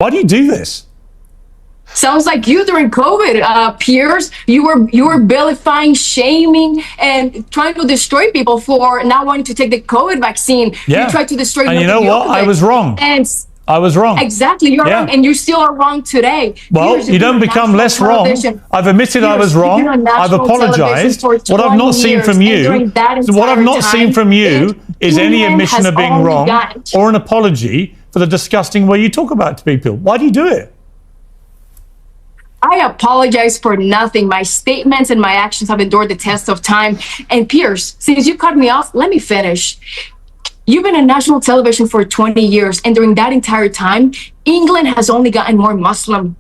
Why do you do this? Sounds like you during COVID, Piers. You were vilifying, shaming, and trying to destroy people for not wanting to take the COVID vaccine. Yeah. You tried to destroy. And you know what? I was wrong. I was wrong. Exactly, you're wrong, and you still are wrong today. Well, Piers, you don't become less wrong. I've admitted I was wrong. I've apologized. What I've not seen from you, is any admission of being wrong or an apology for the disgusting way you talk about people. Why do you do it? I apologize for nothing. My statements and my actions have endured the test of time. And Piers, since you cut me off, let me finish. You've been on national television for 20 years, and during that entire time, England has only gotten more Muslim.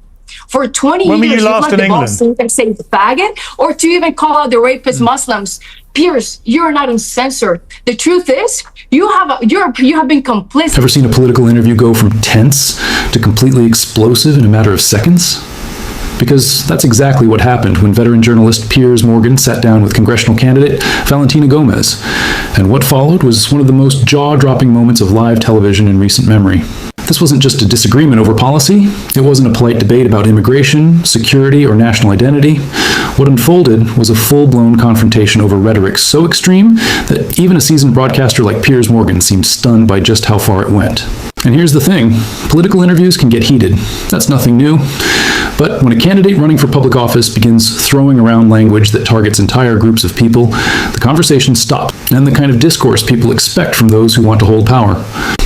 For 20 when years, you last in England? To even say faggot or to even call out the rapist Muslims. Piers, you're not uncensored. The truth is, you have been complicit. Ever seen a political interview go from tense to completely explosive in a matter of seconds? Because that's exactly what happened when veteran journalist Piers Morgan sat down with congressional candidate Valentina Gomez. And what followed was one of the most jaw-dropping moments of live television in recent memory. This wasn't just a disagreement over policy. It wasn't a polite debate about immigration, security, or national identity. What unfolded was a full-blown confrontation over rhetoric so extreme that even a seasoned broadcaster like Piers Morgan seemed stunned by just how far it went. And here's the thing, political interviews can get heated. That's nothing new. But when a candidate running for public office begins throwing around language that targets entire groups of people, the conversation stops, and the kind of discourse people expect from those who want to hold power.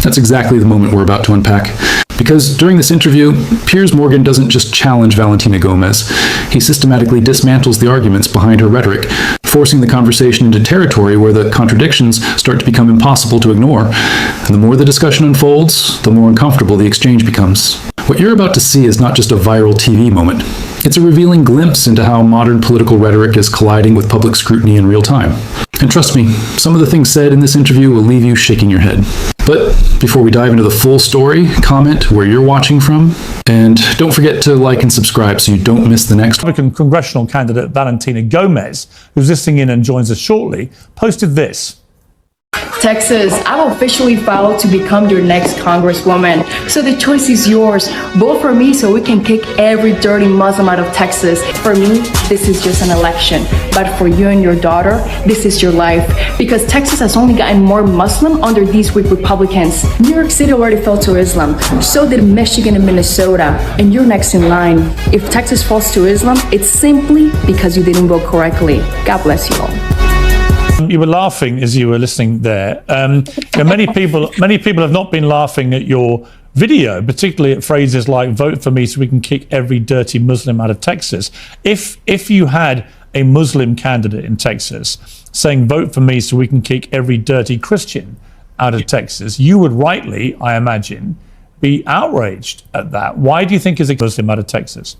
That's exactly the moment we're about to unpack. Because during this interview, Piers Morgan doesn't just challenge Valentina Gomez, he systematically dismantles the arguments behind her rhetoric, forcing the conversation into territory where the contradictions start to become impossible to ignore. And the more the discussion unfolds, the more uncomfortable the exchange becomes. What you're about to see is not just a viral TV moment. It's a revealing glimpse into how modern political rhetoric is colliding with public scrutiny in real time. And trust me, some of the things said in this interview will leave you shaking your head. But before we dive into the full story, comment where you're watching from, and don't forget to like and subscribe so you don't miss the next Republican congressional candidate Valentina Gomez, who's listening in and joins us shortly, posted this. Texas, I've officially filed to become your next congresswoman. So the choice is yours. Vote for me so we can kick every dirty Muslim out of Texas. For me, this is just an election. But for you and your daughter, this is your life. Because Texas has only gotten more Muslim under these weak Republicans. New York City already fell to Islam. So did Michigan and Minnesota. And you're next in line. If Texas falls to Islam, it's simply because you didn't vote correctly. God bless you all. You were laughing as you were listening there. Many people have not been laughing at your video, particularly at phrases like "vote for me so we can kick every dirty Muslim out of Texas." If you had a Muslim candidate in Texas saying "vote for me so we can kick every dirty Christian out of Texas," you would rightly, I imagine, be outraged at that. Why do you think is a Muslim out of Texas?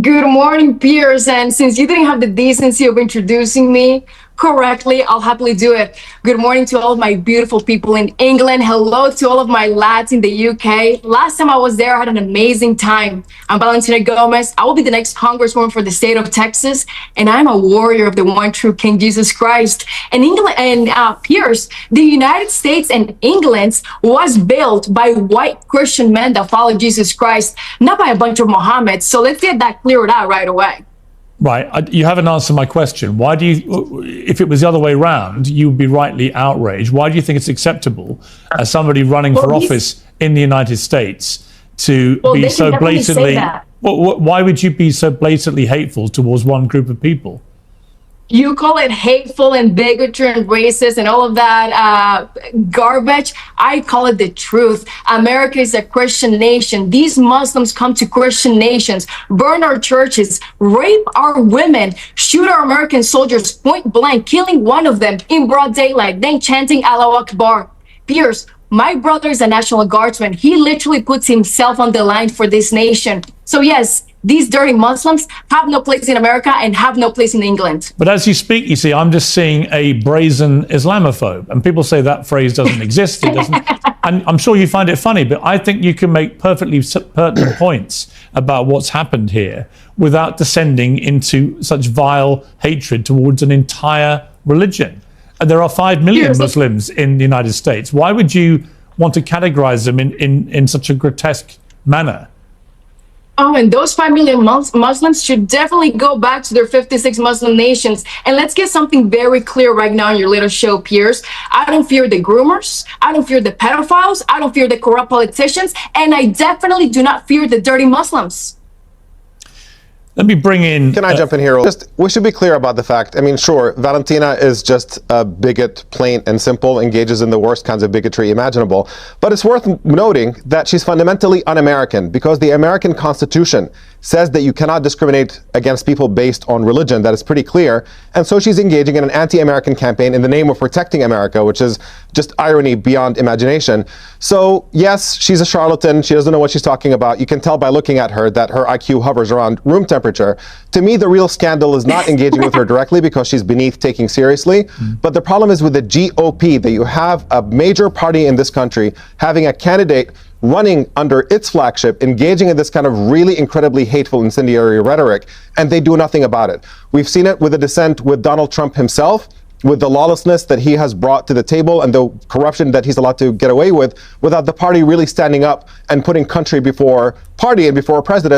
Good morning, Piers. And since you didn't have the decency of introducing me correctly, I'll happily do it. Good morning to all of my beautiful people in England. Hello to all of my lads in the UK. Last time I was there, I had an amazing time. I'm Valentina Gomez. I will be the next congresswoman for the state of Texas, and I'm a warrior of the one true King Jesus Christ. And England and Piers, the United States and England was built by white Christian men that follow Jesus Christ, not by a bunch of Mohammeds. So let's get that cleared out right away. Right, you haven't answered my question. Why do you, if it was the other way around, you would be rightly outraged. Why do you think it's acceptable as somebody running for office in the United States to be so blatantly, why would you be so blatantly hateful towards one group of people? You call it hateful and bigotry and racist and all of that garbage. I call it the truth. America is a Christian nation. These Muslims come to Christian nations, burn our churches, rape our women, shoot our American soldiers point blank, killing one of them in broad daylight, then chanting Allahu Akbar. Piers, my brother is a National Guardsman. He literally puts himself on the line for this nation. So yes, these dirty Muslims have no place in America and have no place in England. But as you speak, you see, I'm just seeing a brazen Islamophobe. And people say that phrase doesn't exist. It doesn't. And I'm sure you find it funny, but I think you can make perfectly pertinent points about what's happened here without descending into such vile hatred towards an entire religion. And there are 5 million Muslims in the United States. Why would you want to categorize them in such a grotesque manner. Oh, and those 5 million Muslims should definitely go back to their 56 Muslim nations. And let's get something very clear right now in your little show, Piers. I don't fear the groomers. I don't fear the pedophiles. I don't fear the corrupt politicians. And I definitely do not fear the dirty Muslims. Let me bring in... Can I jump in here? We should be clear about the fact. I mean, sure, Valentina is just a bigot, plain and simple, engages in the worst kinds of bigotry imaginable. But it's worth noting that she's fundamentally un-American, because the American Constitution says that you cannot discriminate against people based on religion. That is pretty clear. And so she's engaging in an anti-American campaign in the name of protecting America, which is just irony beyond imagination. So yes, she's a charlatan. She doesn't know what she's talking about. You can tell by looking at her that her IQ hovers around room temperature. To me, the real scandal is not engaging with her directly, because she's beneath taking seriously. But the problem is with the GOP, that you have a major party in this country having a candidate running under its flagship, engaging in this kind of really incredibly hateful, incendiary rhetoric, and they do nothing about it. We've seen it with the dissent with Donald Trump himself, with the lawlessness that he has brought to the table and the corruption that he's allowed to get away with, without the party really standing up and putting country before party and before president.